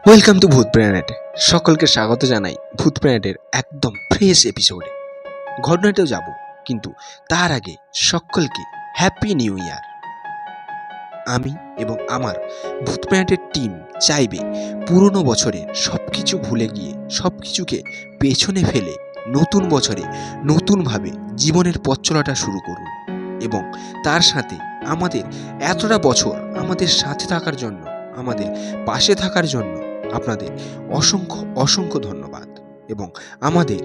Welcome to ভূত planet. সকলকে স্বাগত জানাই ভূত প্ল্যানেটের একদম ফ্রেশ এপিসোডে। ঘটনাতেও যাব, কিন্তু তার আগে সকলকে হ্যাপি নিউ ইয়ার। আমি এবং আমার ভূত প্ল্যানেটের টিম চাইবে পুরনো বছরে সব কিছু ভুলে গিয়ে সব কিছুকে পেছনে ফেলে নতুন বছরে নতুনভাবে জীবনের পথ চলাটা শুরু করুন। এবং তার সাথে আমাদের এতটা বছর আমাদের সাথে থাকার জন্য, আমাদের পাশে থাকার জন্য আপনাদের অসংখ্য অসংখ্য ধন্যবাদ, এবং আমাদের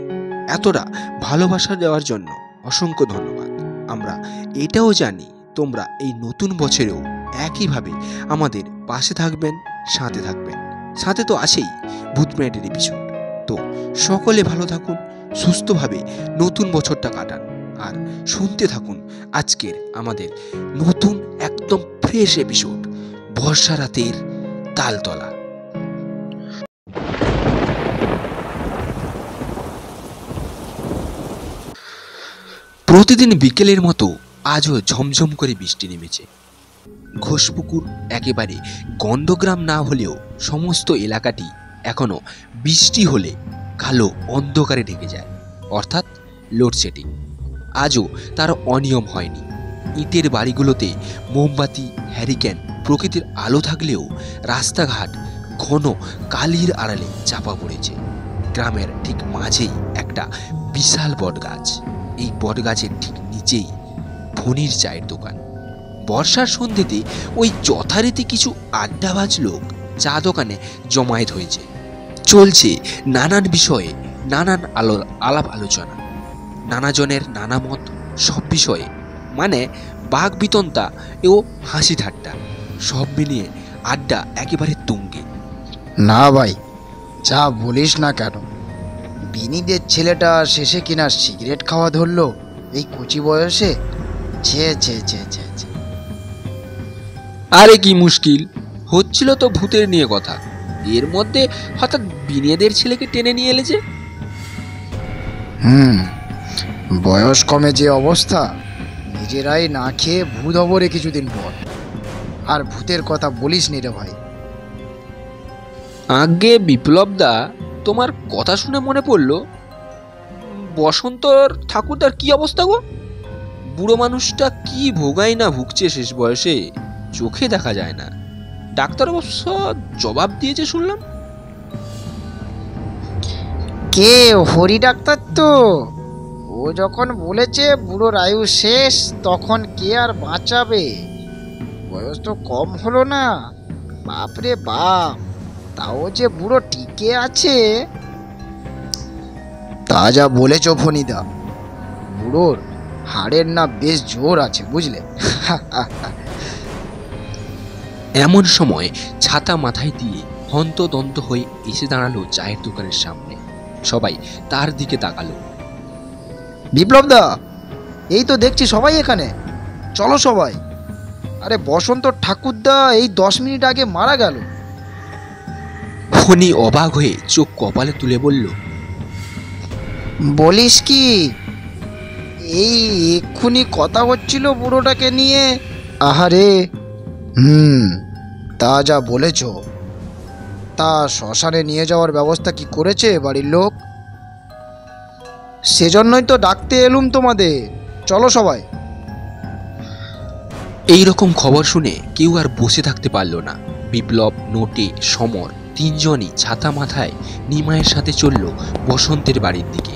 এতটা ভালোবাসা দেওয়ার জন্য অসংখ্য ধন্যবাদ। আমরা এটাও জানি তোমরা এই নতুন বছরেও একইভাবে আমাদের পাশে থাকবেন, সাথে থাকবেন। সাথে তো আছেই ভূত প্ল্যানেটের এপিসোড। তো সকলে ভালো থাকুন, সুস্থভাবে নতুন বছরটা কাটান, আর শুনতে থাকুন আজকের আমাদের নতুন একদম ফ্রেশ এপিসোড, বর্ষা রাতের তালতলা। প্রতিদিন বিকেলের মতো আজও ঝমঝম করে বৃষ্টি নেমেছে। ঘোষপুকুর একেবারে গন্ধগ্রাম না হলেও সমস্ত এলাকাটি এখনো বৃষ্টি হলে কালো অন্ধকারে ঢেকে যায়, অর্থাৎ লোডশেডিং। আজও তার অনিয়ম হয়নি। ইটের বাড়িগুলোতে মোমবাতি, হ্যারিকেন, প্রকৃতির আলো থাকলেও রাস্তাঘাট ঘন কালির আড়ালে চাপা পড়েছে। গ্রামের ঠিক মাঝেই একটা বিশাল বটগাছ। এই বটগাছের ঠিক নিচেই ফণির চায়ের দোকান। বর্ষার সন্ধ্যেতে ওই যথারীতি কিছু আড্ডাবাজ লোক চা দোকানে জমায়েত হয়েছে। চলছে নানান বিষয়ে নানান আলাপ আলোচনা, নানাজনের নানা মত, সব বিষয়ে মানে বাঘ বিতন্তা ও হাসি ঠাট্টা, সব মিলিয়ে আড্ডা একেবারে তুঙ্গে। না ভাই, চা বলিস না কেন, বিনিদের ছেলেটা শেষে কিনা সিগারেট খাওয়া ধরলো এই কচি বয়সে। ছে ছে ছে ছে ছে। আরে কি মুশকিল হচ্ছিল তো ভূতের নিয়ে কথা, এর মধ্যে হঠাৎ বিনিয়াদের ছেলেকে টেনে নিয়ে এলে যে। বয়স কমে যে অবস্থা, নিজেরাই না খেয়ে ভূত হব রে কিছুদিন পর। আর ভূতের কথা বলিস নি রে ভাই। আগে বিপ্লবদা, তোমার কথা শুনে মনে পড়লো বসন্তর ঠাকুরদার কি অবস্থা গো? বুড়ো মানুষটা কি ভোগাই না ভুগছে শেষ বয়সে, চোখে দেখা যায় না। ডাক্তার অবশ্য জবাব দিয়েছে শুনলাম। কে? হরি ডাক্তার তো। ও যখন বলেছে বুড়োর আয়ু শেষ, তখন কে আর বাঁচাবে? বয়স তো কম হলো না, বাপরে বাপ। তাও যে বুড়ো টিকে আছে। তা যা বলেছ ফণিদা, বুড়োর হাড়ের না বেশ জোর আছে বুঝলে। এমন সময় ছাতা মাথায় দিয়ে হন্তদন্ত হয়ে এসে দাঁড়ালো চায়ের দোকানের সামনে। সবাই তার দিকে তাকালো। বিপ্লবদা, এই তো দেখছি সবাই এখানে, চলো সবাই। আরে বসন্ত ঠাকুরদা এই 10 মিনিট আগে মারা গেল। ফণি অবাক হয়ে চোখ কপালে তুলে বলল, বলিস কি? এই এক্ষুনি কথা হচ্ছিল বুড়োটাকে নিয়ে। আহারে। তা যা বলেছ। তা শ্মশানে নিয়ে যাওয়ার ব্যবস্থা কি করেছে বাড়ির লোক? সেজন্যই তো ডাকতে এলুম তোমাদের, চলো সবাই। এই রকম খবর শুনে কেউ আর বসে থাকতে পারল না। বিপ্লব, নোটে, সমর তিনজনই ছাতা মাথায় নিমাইয়ের সাথে চলল বসন্তের বাড়ির দিকে।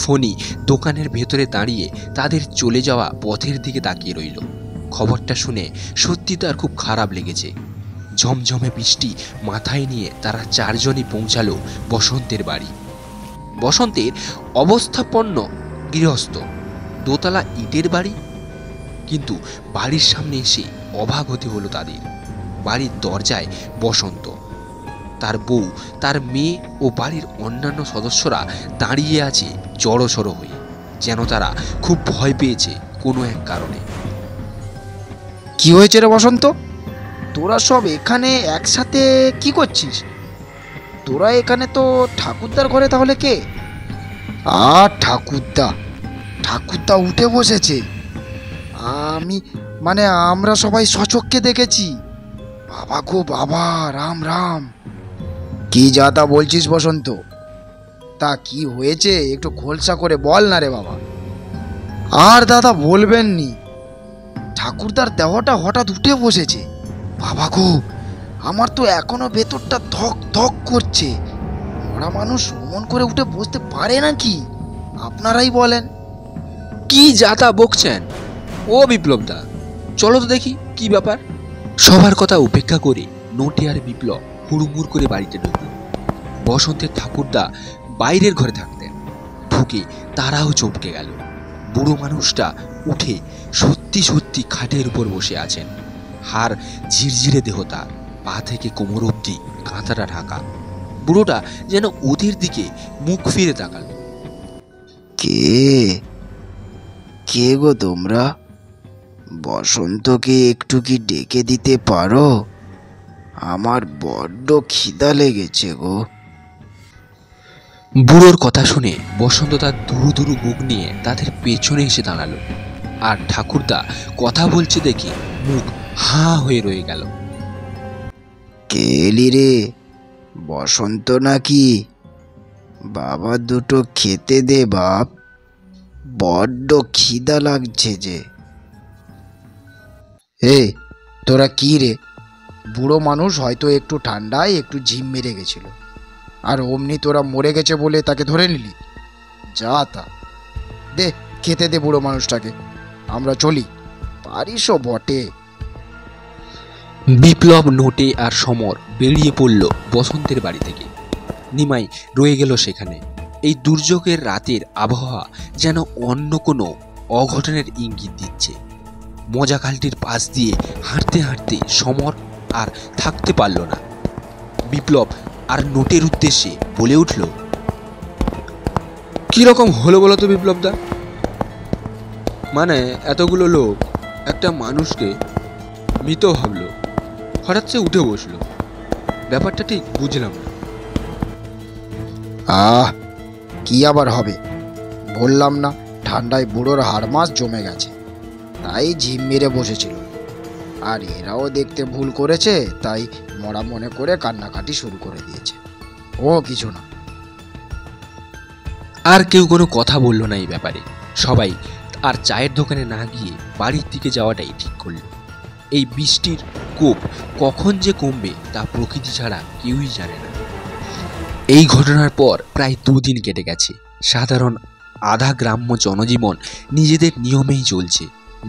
ফণি দোকানের ভেতরে দাঁড়িয়ে তাদের চলে যাওয়া পথের দিকে তাকিয়ে রইল। খবরটা শুনে সত্যি তার খুব খারাপ লেগেছে। ঝমঝমে বৃষ্টি মাথায় নিয়ে তারা চারজনই পৌঁছালো বসন্তের বাড়ি। বসন্তের অবস্থাপন্ন গৃহস্থ, দোতলা ইটের বাড়ি। কিন্তু বাড়ির সামনে এসে অবাক হতে হলো তাদের। বাড়ির দরজায় বসন্ত, তার বউ, তার মেয়ে ও বাড়ির অন্যান্য সদস্যরা দাঁড়িয়ে আছে জড়সড় হয়ে, যেন তারা খুব ভয় পেয়েছে কোনো এক কারণে। কি হয়েছে রে বসন্ত? তোরা সব এখানে একসাথে কি করছিস? তোরা এখানে তো ঠাকুরদার ঘরে তাহলে কে? ঠাকুরদা ঠাকুরদা উঠে বসেছে। আমি মানে আমরা সবাই সচক্ষে দেখেছি। বাবা গো বাবা, রাম রাম। কি যা তা বলছিস বসন্ত? তা কি হয়েছে একটু খোলসা করে বল না রে বাবা। আর দাদা বলবেন নি, ঠাকুরদার দেহটা হঠাৎ উঠে বসেছে। বাবা গো, আমার তো এখনো ভেতরটা ধক ধক করছে। মরা মানুষ অমন করে উঠে বসতে পারে নাকি? আপনারাই বলেন। কি যাতা বকছেন ও বিপ্লবদা, চলো তো দেখি কি ব্যাপার। সবার কথা উপেক্ষা করে নোটে আর বিপ্লব হুড়মুড় করে বাড়িতে ঢুকল। বসন্তের ঠাকুরদা বাইরের ঘরে থাকতেন। ঢুকে তারাও চমকে গেল। বুড়ো মানুষটা উঠে সত্যি সত্যি খাটের উপর বসে আছেন। হাড় ঝিরঝিরে দেহ, তার পা থেকে কোমর অবধি কাঁথাটা ঢাকা। বুড়োটা যেন ওদের দিকে মুখ ফিরে তাকাল। কে কে গো তোমরা? বসন্তকে একটু কি ডেকে দিতে পারো? আমার বড্ড খিদা লেগেছে গো। বুড়োর কথা শুনে বসন্ত তার দুরু দুরু বুক নিয়ে তাদের পেছনে এসে দাঁড়ালো। আর ঠাকুরদা কথা বলছে দেখে মুখ হাঁ হয়ে রয়ে গেল। কে এলি রে? বসন্ত নাকি? বাবা দুটো খেতে দে বাপ, বড্ড খিদা লাগছে যে। এ তোরা কি রে? বুড়ো মানুষ হয়তো একটু ঠান্ডায় একটু ঝিম মেরে গেছিল, আর অমনি তোরা মরে গেছে বলে তাকে ধরে নিলি? যা তা, দে খেতে দে বুড়ো মানুষটাকে, আমরা চলি। পারিসও বটে। বিপ্লব, নোটে আর সমর বেরিয়ে পড়ল বসন্তের বাড়ি থেকে। নিমাই রয়ে গেল সেখানে। এই দুর্যোগের রাতের আবহাওয়া যেন অন্য কোনো অঘটনের ইঙ্গিত দিচ্ছে। মজা খালটির পাশ দিয়ে হাঁটতে হাঁটতে সমর আর থাকতে পারল না। বিপ্লব আর নোটের উদ্দেশ্যে বলে উঠল, কিরকম হলো বলো তো বিপ্লবদা? মানে এতগুলো লোক একটা মানুষকে মৃত ভাবলো, হঠাৎ সে উঠে বসলো, ব্যাপারটা ঠিক বুঝলাম না। কি আবার হবে? বললাম না, ঠান্ডায় বুড়োর হাড় মাস জমে গেছে, তাই ঝিম মেরে বসেছিল। আর এরাও দেখতে ভুল করেছে, তাই মরা মনে করে কান্নাকাটি শুরু করে দিয়েছে। ও কিছু না। আর কেউ কোনো কথা বলল না এই ব্যাপারে। সবাই আর চায়ের দোকানে না গিয়ে বাড়ির দিকে যাওয়াটাই ঠিক করল। এই বৃষ্টির কোপ কখন যে কমবে তা প্রকৃতি ছাড়া কেউই জানে না। এই ঘটনার পর প্রায় 2 দিন কেটে গেছে। সাধারণ আধা গ্রাম্য জনজীবন নিজেদের নিয়মেই চলছে।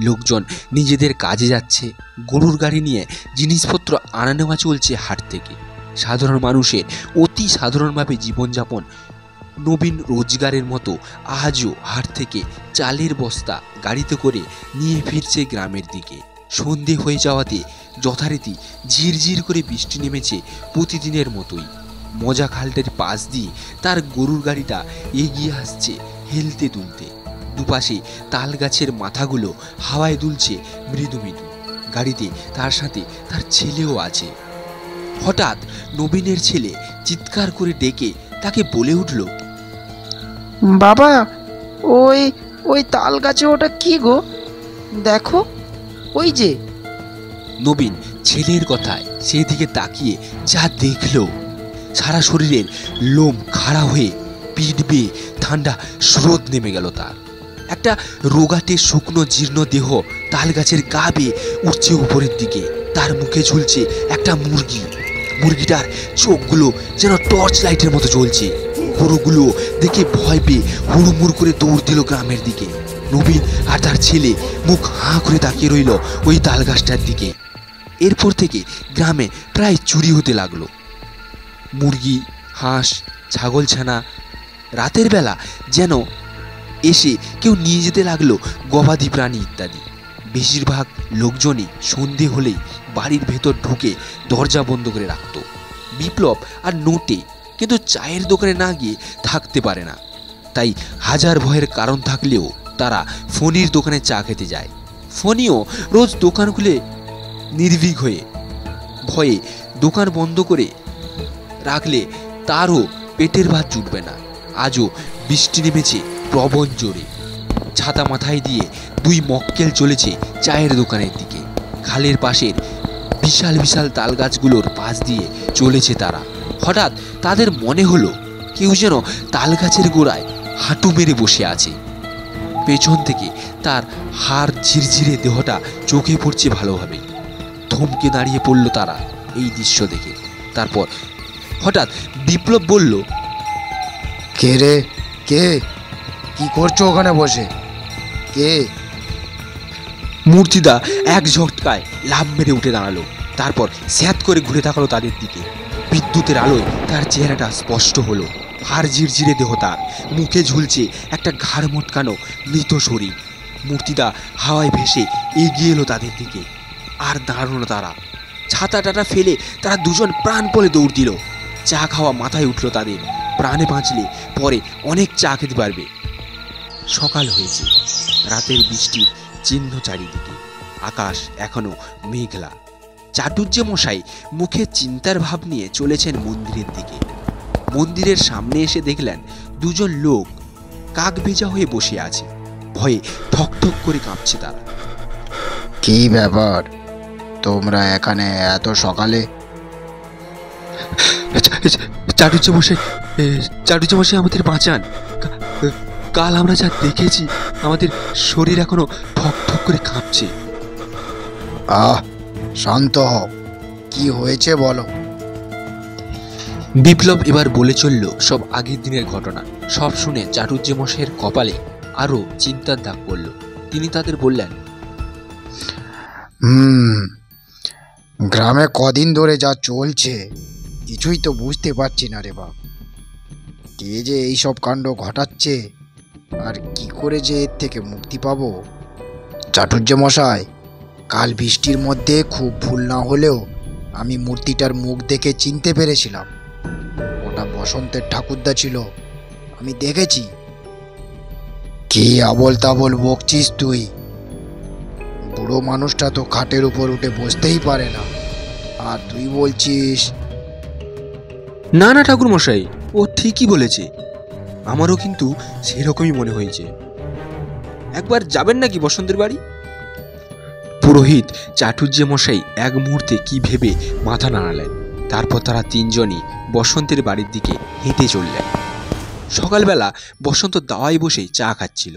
লোকজন নিজেদের কাজে যাচ্ছে, গরুর গাড়ি নিয়ে জিনিসপত্র আনা নেওয়া চলছে হাট থেকে। সাধারণ মানুষের অতি সাধারণভাবে জীবনযাপন। নবীন রোজগারের মতো আজও হাট থেকে চালের বস্তা গাড়িতে করে নিয়ে ফিরছে গ্রামের দিকে। সন্ধে হয়ে যাওয়াতে যথারীতি ঝিরঝির করে বৃষ্টি নেমেছে প্রতিদিনের মতোই। মজা খালটার পাশ দিয়ে তার গরুর গাড়িটা এগিয়ে আসছে হেলতে দুলতে। দুপাশে তাল গাছের মাথাগুলো হাওয়ায় দুলছে মৃদু মৃদু। গাড়িতে তার সাথে তার ছেলেও আছে। হঠাৎ নবীনের ছেলে চিৎকার করে ডেকে তাকে বলে উঠল, বাবা, ওই ওই তাল গাছে ওটা কি গো? দেখো, ওই যে। নবীন ছেলের কথায় সেদিকে তাকিয়ে যা দেখল, সারা শরীরের লোম খাড়া হয়ে পিঠ বেয়ে ঠান্ডা স্রোত নেমে গেল তার। একটা রোগাটে শুকনো জীর্ণ দেহ তাল গাছের গা বেয়ে উঠছে উপরের দিকে। তার মুখে ঝুলছে একটা মুরগি। মুরগিটার চোখগুলো যেন টর্চ লাইটের মতো জ্বলছে। গরুগুলো দেখে ভয় পেয়ে হুড়মুড় করে দৌড় দিল গ্রামের দিকে। নবীন আর তার ছেলে মুখ হাঁ করে তাকিয়ে রইল ওই তাল গাছটার দিকে। এরপর থেকে গ্রামে প্রায় চুরি হতে লাগলো। মুরগি, হাঁস, ছাগলছানা রাতের বেলা যেন এসে কেউ নিয়ে যেতে লাগলো গবাদি প্রাণী ইত্যাদি। বেশিরভাগ লোকজনই সন্ধে হলেই বাড়ির ভেতর ঢুকে দরজা বন্ধ করে রাখত। বিপ্লব আর নোটে কিন্তু চায়ের দোকানে না গিয়ে থাকতে পারে না। তাই হাজার ভয়ের কারণ থাকলেও তারা ফণির দোকানে চা খেতে যায়। ফণিও রোজ দোকান খুলে নির্ভীক হয়ে ভয়ে দোকান বন্ধ করে রাখলে তারও পেটের ভাত জুটবে না। আজও বৃষ্টি নেমেছে প্রবল জোরে। ছাতা মাথায় দিয়ে দুই মক্কেল চলেছে চায়ের দোকানের দিকে। খালের পাশের বিশাল বিশাল তাল গাছগুলোর পাশ দিয়ে চলেছে তারা। হঠাৎ তাদের মনে হলো কেউ যেন তাল গাছের গোড়ায় হাঁটু মেরে বসে আছে। পেছন থেকে তার হাড় ঝিরঝিরে দেহটা চোখে পড়ছে ভালোভাবে। থমকে দাঁড়িয়ে পড়ল তারা এই দৃশ্য দেখে। তারপর হঠাৎ বিপ্লব বলল, কে রে, কে? কি করছো ওখানে বসে? কে? মূর্তিদা এক ঝটকায় লাফ মেরে উঠে দাঁড়ালো। তারপর স্যাঁত করে ঘুরে তাকালো তাদের দিকে। বিদ্যুতের আলোয় তার চেহারাটা স্পষ্ট হলো। হাড় ঝিরঝিরে দেহ তার, মুখে ঝুলছে একটা ঘাড় মোটকানো মৃত শরীর। মূর্তিদা হাওয়ায় ভেসে এগিয়ে এলো তাদের দিকে। আর দাঁড়ালো না তারা। ছাতা টাটা ফেলে তারা দুজন প্রাণপণে দৌড় দিল। চা খাওয়া মাথায় উঠল তাদের। প্রাণে বাঁচলে পরে অনেক চা খেতে পারবে। সকাল হয়েছে, রাতের বৃষ্টির চিহ্ন চারিদিকে। আকাশ এখনো মেঘলা। চাটুর্যে মশাই মুখে চিন্তার ভাব নিয়ে চলেছেন মন্দিরের দিকে। মন্দিরের সামনে এসে দেখলেন দুজন লোক কাক ভেজা হয়ে বসে আছে। ভয়ে ঠকঠক করে কাঁপছে তারা। কি ব্যাপার, তোমরা এখানে এত সকালে? চাটুর্যে মশাই, চাটুর্যে মশাই আমাদের বাঁচান। কাল আমরা যা দেখেছি, আমাদের শরীর এখনো ঠক ঠক করে কাঁপছে। শান্ত হও, কি হয়েছে বলো। বিপ্লব এবার বলে চলল সব আগের দিনের ঘটনা। সব শুনে চাটুর্যে মশাইয়ের কপালে আরো চিন্তার দাগ পড়ল। তিনি তাদের বললেন, গ্রামে কদিন ধরে যা চলছে কিছুই তো বুঝতে পারছি না রে বাপ। কে যে এইসব কাণ্ড ঘটাচ্ছে আর কি করে যে এর থেকে মুক্তি পাবো। চাটুর্যে মশাই, কাল বৃষ্টির মধ্যে খুব ভুল না হলেও আমি মূর্তিটার মুখ দেখে চিনতে পেরেছিলাম। ওটা বসন্তের ঠাকুরদা ছিল, আমি দেখেছি। কি আবল তাবল বকছিস তুই? বুড়ো মানুষটা তো খাটের উপর উঠে বসতেই পারে না, আর তুই বলছিস? না না ঠাকুর মশাই, ও ঠিকই বলেছে। আমারও কিন্তু সেরকমই মনে হয়েছে। একবার যাবেন নাকি বসন্তের বাড়ি? পুরোহিত চাটুর্যে মশাই এক মুহূর্তে কি ভেবে মাথা নাড়ালেন। তারপর তারা তিনজনই বসন্তের বাড়ির দিকে হেঁটে চললেন। সকালবেলা বসন্ত দাওয়ায় বসে চা খাচ্ছিল।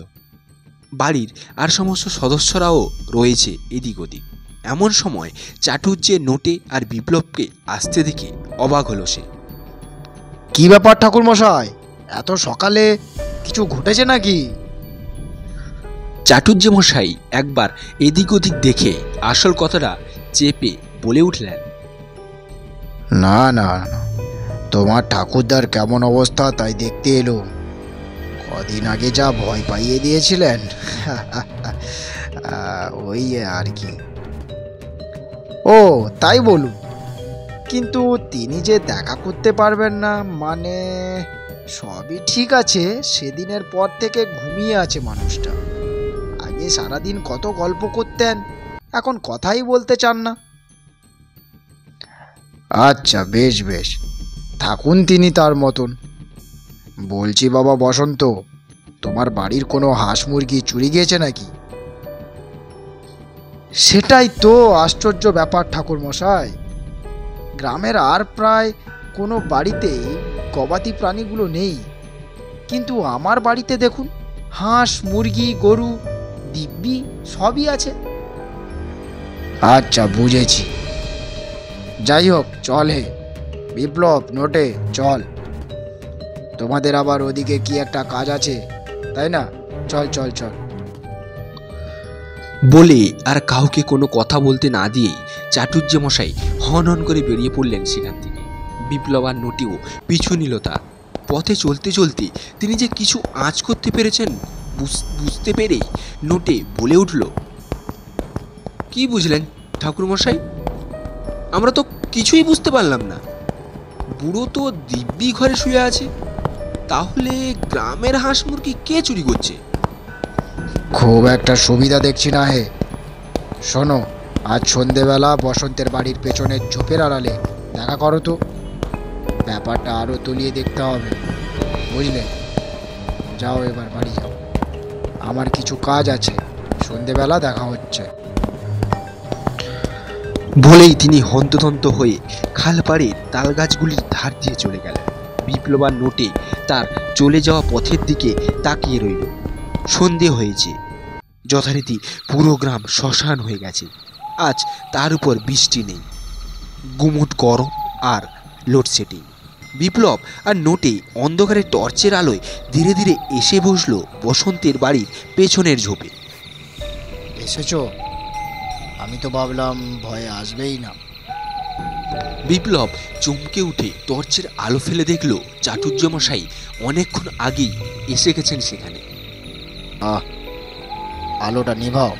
বাড়ির আর সমস্ত সদস্যরাও রয়েছে এদিক ওদিক। এমন সময় চাটুর্যে নোটে আর বিপ্লবকে আসতে দেখে অবাক হলো সে। কি ব্যাপার ঠাকুর মশাই, এত সকালে কিছু ঘটেছে নাকি? চাটুর্যে মশাই একবার এদিক ওদিক দেখে আসল কথাটা চেপে বলে উঠলেন, না না, তোমার ঠাকুরদার কেমন অবস্থা তাই দেখতে এলো। কদিন আগে যা ভয় পাইয়ে দিয়েছিলেন, ওই আর কি। ও তাই বলুন, কিন্তু তিনি যে দেখা করতে পারবেন না মানে? সবই ঠিক আছে, সেদিনের পর থেকে ঘুমিয়ে আছে মানুষটা। আগে সারাদিন কত গল্প করতেন, এখন কথাই বলতে চান না। আচ্ছা বেশ বেশ, থাকুন তিনি তার মতন। বলছি বাবা বসন্ত, তোমার বাড়ির কোনো হাঁস মুরগি চুরি গিয়েছে নাকি? সেটাই তো আশ্চর্য ব্যাপার ঠাকুর মশাই। গ্রামের আর প্রায় কোনো বাড়িতেই গবাদি প্রাণীগুলো নেই, কিন্তু আমার বাড়িতে দেখুন হাঁস মুরগি গরু দিব্যি সবই আছে। আচ্ছা বুঝেছি, যাই হোক চল হে বিপ্লব, নোটে চল। তোমাদের আবার ওদিকে কি একটা কাজ আছে তাই না? চল চল চল। বলে আর কাউকে কোনো কথা বলতে না দিয়েই চাটুর্যে মশাই হন হন করে বেরিয়ে পড়লেন সেখান থেকে। বিপ্লব আর নোটিও পিছু নিল তার। পথে চলতে চলতে তিনি যে কিছু আঁচ করতে পেরেছেন বুঝতে পেরেই নোটে বলে উঠল, কি বুঝলেন ঠাকুর মশাই? আমরা তো কিছুই বুঝতে পারলাম না। বুড়ো তো দিব্যি ঘরে শুয়ে আছে, তাহলে গ্রামের হাঁস মুরগি কে চুরি করছে? খুব একটা সুবিধা দেখছি না হে। শোনো, আজ সন্ধেবেলা বসন্তের বাড়ির পেছনের ঝোপের আড়ালে দেখা করো তো। ব্যাপারটা আরো তলিয়ে দেখতে হবে, বুঝলে? যাও এবার বাড়ি যাও, আমার কিছু কাজ আছে, সন্ধেবেলা দেখা হচ্ছে। বলেই তিনি হন্তদন্ত হয়ে খালপাড়ের তালগাছগুলির ধার দিয়ে চলে গেলেন। বিপ্লব আর নোটে তার চলে যাওয়া পথের দিকে তাকিয়ে রইল। সন্ধে হয়েছে, যথারীতি পুরো গ্রাম শ্মশান হয়ে গেছে। আজ তার উপর বৃষ্টি নেই, গুমোট গরম আর লোডশেডিং। বিপ্লব আর নোটে অন্ধকারে টর্চের আলোয় ধীরে ধীরে এসে বসলো বসন্তের বাড়ির পেছনের ঝোপে। এসেছো? আমি তো ভাবলাম ভয়ে আসবেই না। বিপ্লব চমকে উঠে টর্চের আলো ফেলে দেখল চাটুর্যমশাই অনেকক্ষণ আগেই এসে গেছেন সেখানে। আলোটা নিভাও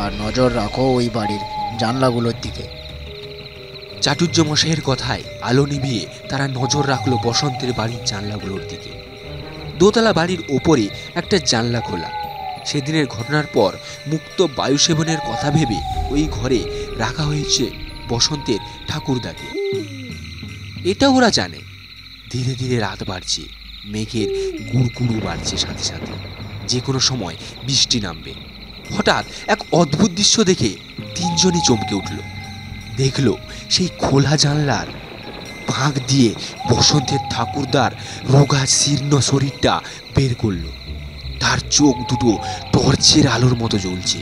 আর নজর রাখো ওই বাড়ির জানলাগুলোর দিকে। চাটুর্যমশাইয়ের কথায় আলো নিভিয়ে তারা নজর রাখলো বসন্তের বাড়ির জানলাগুলোর দিকে। দোতলা বাড়ির ওপরে একটা জানলা খোলা। সেদিনের ঘটনার পর মুক্ত বায়ু সেবনের কথা ভেবে ওই ঘরে রাখা হয়েছে বসন্তের ঠাকুরদাকে। এটা ওরা জানে ধীরে ধীরে রাত বাড়ছে, মেঘের গুড়গুড়ু বাড়ছে, সাথে সাথে যে কোনো সময় বৃষ্টি নামবে। হঠাৎ এক অদ্ভুত দৃশ্য দেখে তিনজনই চমকে উঠল। দেখল সেই খোলা জানলার ফাঁক দিয়ে বসন্তের ঠাকুরদার রোগা শীর্ণ শরীরটা বের করল। তার চোখ দুটো টর্চের আলোর মতো জ্বলছে।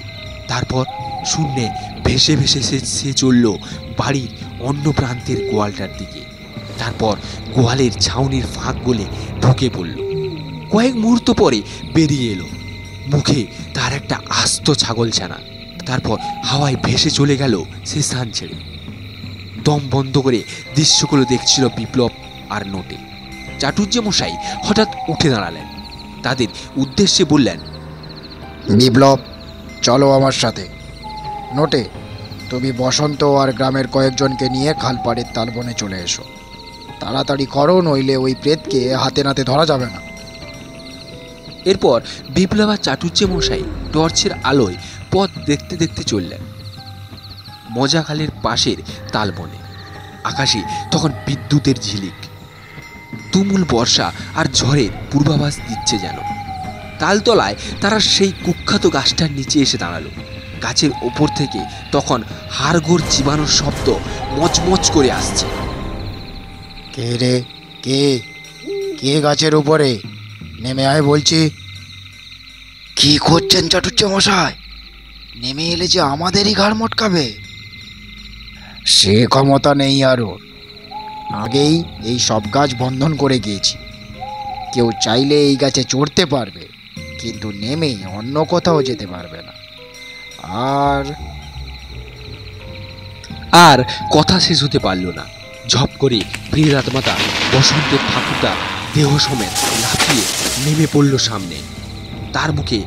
তারপর শূন্যে ভেসে ভেসে সে চলল বাড়ির অন্য প্রান্তের গোয়ালটার দিকে। তারপর গোয়ালের ছাউনির ফাঁক গলে ঢুকে পড়ল। কয়েক মুহূর্ত পরে বেরিয়ে এলো, মুখে তার একটা আস্ত ছাগলছানা। তারপর হাওয়ায় ভেসে চলে গেল সে স্থান ছেড়ে। দম বন্ধ করে দৃশ্যগুলো দেখছিল বিপ্লব আর নোটে। চাটুর্যমশাই হঠাৎ উঠে দাঁড়ালেন, তাদের উদ্দেশ্যে বললেন, বিপ্লব, চলো আমার সাথে। নোটে, তুমি বসন্ত আর গ্রামের কয়েকজনকে নিয়ে খালপাড়ের তালবনে চলে এসো। তাড়াতাড়ি করো, নইলে ওই প্রেতকে হাতে নাতে ধরা যাবে না। এরপর বিপ্লব আর চাটুর্যমশাই টর্চের আলোয় পথ দেখতে দেখতে চললেন মজাখালের পাশের তালবনে। আকাশে তখন বিদ্যুতের ঝিলিক, তুমুল বর্ষা আর ঝড়ের পূর্বাভাস দিচ্ছে যেন। তালতলায় তারা সেই কুখ্যাত গাছটার নিচে এসে দাঁড়ালো। গাছের ওপর থেকে তখন হাড়গোড় চিবানোর শব্দ মচমচ করে আসছে। কে রে? কে কে গাছের উপরে? নেমে আয় বলছি। কি করছেন চাটুর্যমশাই? নেমে এলে যে আমাদেরই ঘাড় মটকাবে। সে ক্ষমতা নেই আরও। আগেই এই সব গাছ বন্ধন করে গিয়েছি। কেউ চাইলে এই গাছে চড়তে পারবে, কিন্তু নেমে অন্য কোথাও যেতে পারবে না। আর কথা শেষ হতে পারল না। ঝপ করে প্রিয়রাতমাতা বসন্তের ঠাকুরদা দেহ সমেত লাফিয়ে নেমে পড়ল সামনে। তার মুখে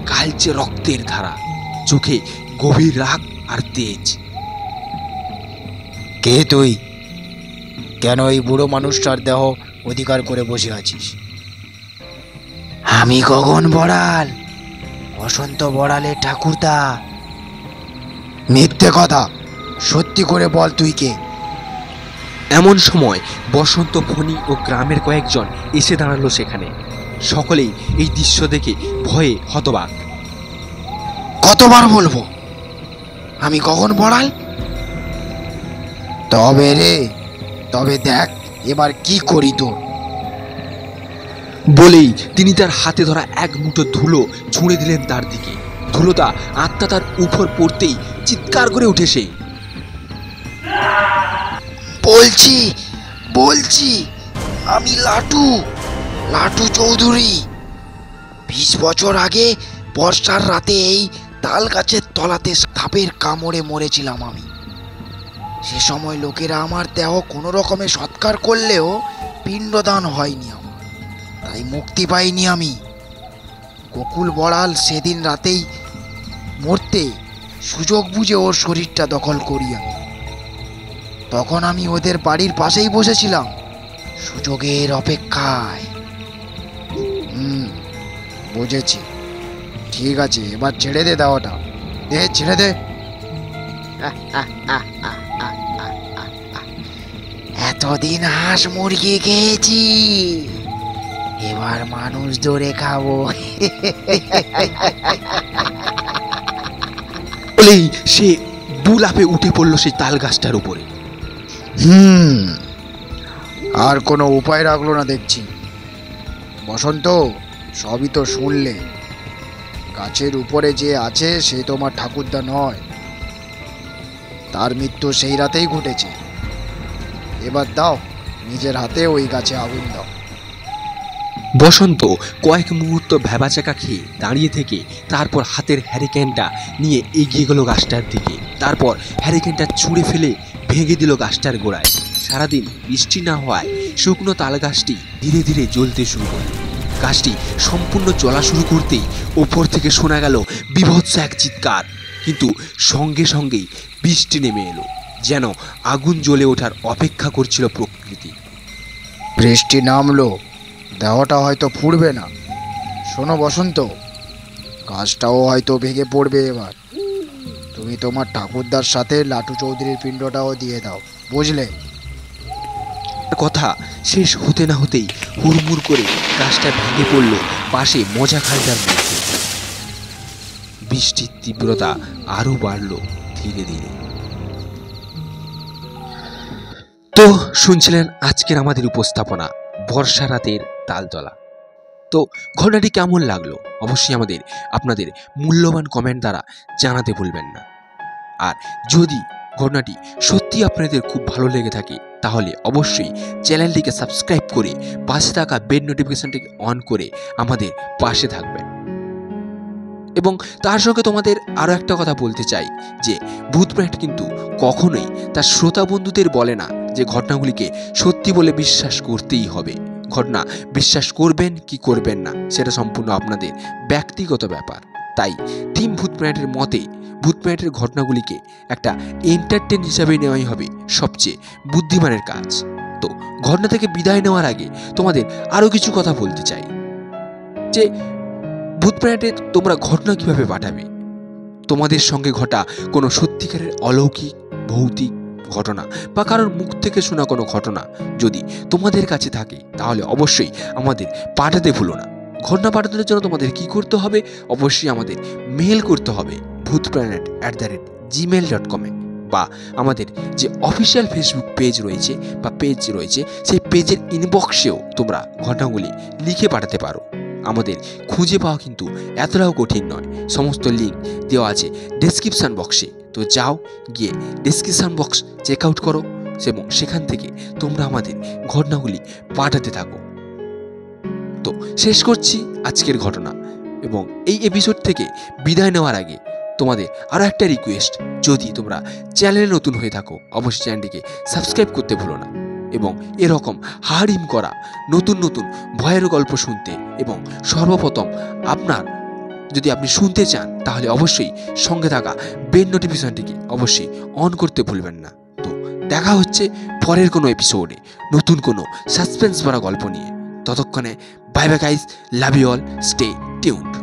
কালচে রক্তের ধারা, চোখে গভীর রাগ আর তেজ। কে তুই? কেন এই বুড়ো মানুষটার দেহ অধিকার করে বসে আছিস? আমি গগন বড়াল, বসন্ত বড়ালের ঠাকুরদা। মিথ্যে কথা, সত্যি করে বল তুই কে? এমন সময় বসন্ত, ফণি ও গ্রামের কয়েকজন এসে দাঁড়ালো সেখানে। সকলেই এই দৃশ্য দেখে ভয়ে হতবাক। কতবার বলবো আমি গগন বড়াল? তবে দেখ এবার কি করি তোর। বলেই তিনি তার হাতে ধরা এক মুঠো ধুলো ছুঁড়ে দিলেন তার দিকে। ধুলোটা আত্মা তার উপর পড়তেই চিৎকার করে উঠে সে, বলছি আমি লাটু চৌধুরী। 20 বছর আগে বর্ষার রাতে এই তাল গাছের তলাতে সাপের কামড়ে মরেছিলাম আমি। সে সময় লোকেরা আমার দেহ কোনো রকমে সৎকার করলেও পিণ্ডদান হয়নি আমার, তাই মুক্তি পাইনি আমি। গোকুল বড়াল সেদিন রাতেই মরতে সুযোগ বুঝে ওর শরীরটা দখল করি আমি। তখন আমি ওদের বাড়ির পাশেই বসেছিলাম সুযোগের অপেক্ষায়। বুঝেছি, ঠিক আছে, এবার ছেড়ে দে দেওয়াটা। ছেড়ে দে। এতদিন হাঁস মুরগি খেয়েছি, এবার মানুষ ধরে খাবো। বলেই সে দুলাফে উঠে পড়ল সেই তাল গাছটার উপরে। আর কোনো উপায় রাখলো না দেখছি। বসন্ত, সবই তো শুনলে। গাছের উপরে যে আছে সে তোমার ঠাকুরদা নয়, তার মৃত্যু সেই রাতেই ঘটেছে। এবার দাও, নিজের হাতে ওই গাছে আগুন দাও। বসন্ত কয়েক মুহূর্ত ভ্যাবাচাকা খেয়ে দাঁড়িয়ে থেকে তারপর হাতের হ্যারিকেনটা নিয়ে এগিয়ে গেল গাছটার দিকে। তারপর হ্যারিকেনটা ছুঁড়ে ফেলে ভেঙে দিল গাছটার গোড়ায়। সারাদিন বৃষ্টি না হওয়ায় শুকনো তাল গাছটি ধীরে ধীরে জ্বলতে শুরু করে। গাছটি সম্পূর্ণ জ্বলা শুরু করতেই ওপর থেকে শোনা গেল বীভৎস এক চিৎকার। কিন্তু সঙ্গে সঙ্গেই বৃষ্টি নেমে এলো, যেন আগুন জ্বলে ওঠার অপেক্ষা করছিল প্রকৃতি। বৃষ্টি নামলো, দেহটা হয়তো ফুটবে না। শোনো বসন্ত, গাছটাও হয়তো ভেঙে পড়বে এবার। তুমি তোমার ঠাকুরদার সাথে লাটু চৌধুরীর পিণ্ডটাও দিয়ে দাও, বুঝলে? কথা শেষ হতে না হতেই হুড়মুড় করে গাছটা ভেঙে পড়ল পাশে মজা খালটার মধ্যে। বৃষ্টির তীব্রতা আরো বাড়ল ধীরে ধীরে। তো শুনছিলেন আজকের আমাদের উপস্থাপনা বর্ষা রাতের তালতলা। তো ঘটনাটি কেমন লাগলো অবশ্যই আপনাদের মূল্যবান কমেন্ট দ্বারা জানাতে ভুলবেন না। আর যদি ঘটনাটি সত্যি আপনাদের খুব ভালো লেগে থাকে তাহলে অবশ্যই চ্যানেলটিকে সাবস্ক্রাইব করে পাশে থাকা বেল নোটিফিকেশনটিকে অন করে আমাদের পাশে থাকবেন। এবং তার সঙ্গে তোমাদের আরও একটা কথা বলতে চাই যে ভূত প্রেত কিন্তু কখনোই তার শ্রোতা বন্ধুদের বলে না যে ঘটনাগুলিকে সত্যি বলে বিশ্বাস করতেই হবে। ঘটনা বিশ্বাস করবেন কি করবেন না সেটা সম্পূর্ণ আপনাদের ব্যক্তিগত ব্যাপার। তাই টিম ভূত প্রেতের মতে ভূত প্রেতের ঘটনাগুলিকে একটা এন্টারটেন হিসাবে নেওয়াই হবে সবচেয়ে বুদ্ধিমানের কাজ। তো ঘটনা থেকে বিদায় নেওয়ার আগে তোমাদের আরও কিছু কথা বলতে চাই যে ভূত প্রেতে তোমরা ঘটনা কিভাবে পাঠাবে। তোমাদের সঙ্গে ঘটা কোনো সত্যিকারের অলৌকিক ভৌতিক ঘটনা বা কারোর মুখ থেকে শোনা কোনো ঘটনা যদি তোমাদের কাছে থাকে তাহলে অবশ্যই আমাদের পাঠাতে ভুলো না। ঘটনা পাঠানোর জন্য তোমাদের কি করতে হবে, অবশ্যই আমাদের মেল করতে হবে bhootplanet@gmail.com বা আমাদের যে অফিসিয়াল ফেসবুক পেজ রয়েছে সেই পেজের ইনবক্সেও তোমরা ঘটনাগুলি লিখে পাঠাতে পারো। আমাদের খুঁজে পাওয়া কিন্তু এতটাও কঠিন নয়, সমস্ত লিঙ্ক দেওয়া আছে ডেসক্রিপশন বক্সে। তো যাও, গিয়ে ডেসক্রিপশন বক্স চেক আউট করো এবং সেখান থেকে তোমরা আমাদের ঘটনাগুলি পাঠাতে থাকো। তো শেষ করছি আজকের ঘটনা এবং এই এপিসোড থেকে বিদায় নেওয়ার আগে তোমাদের আরও একটা রিকোয়েস্ট, যদি তোমরা চ্যানেলে নতুন হয়ে থাকো অবশ্যই চ্যানেলটিকে সাবস্ক্রাইব করতে ভুলো না এবং এরকম হাড়িম করা নতুন নতুন ভয়ের গল্প শুনতে এবং সর্বপ্রথম যদি আপনি শুনতে চান তাহলে অবশ্যই সঙ্গে থাকা বেল নোটিফিকেশনটিকে অবশ্যই অন করতে ভুলবেন না। তো দেখা হচ্ছে পরের কোনো এপিসোডে নতুন কোনো সাসপেন্স ভরা গল্প নিয়ে। ততক্ষণে bye bye guys, love you all, stay tuned.